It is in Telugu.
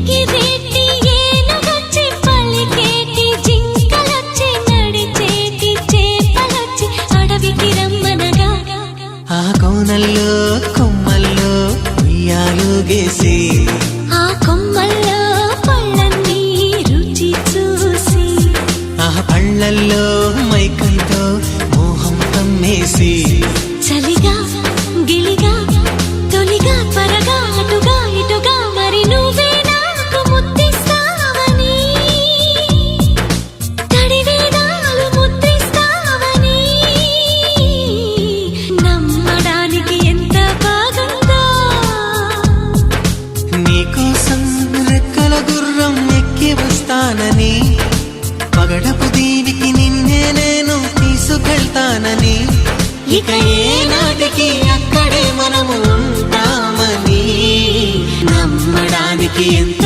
ఎగిరేటి ఏనుగొచ్చి పలికేటి జింకలొచ్చి నడిచేటి చేపలొచ్చి అడవికి రమ్మనగా ఆ కోనల్లో కొమ్మల్లో ఉయ్యాలుగేసి ఆ కొమ్మల్లో పళ్ళన్నీ రుచి చూసి ఆ పళ్ళల్లో మైకంతో మోహం కమ్మేసి చలిగా గిలిగా తొలిగా త్వరగా అటుగా ఇటుగా మరి నువ్వే నాకు ముద్దిస్తావని తడివేదాలు ముద్రిస్తావని నమ్మడానికి ఎంత బాగుందో నీకోసం రెక్కల గుర్రం ఎక్కి వస్తానని పగడపు దీవికి నిన్నే నేను తీసుకెళ్తానని ఇక ఏనాటికి అక్కడే మనము ఉంటామని నమ్మడానికి ఎంత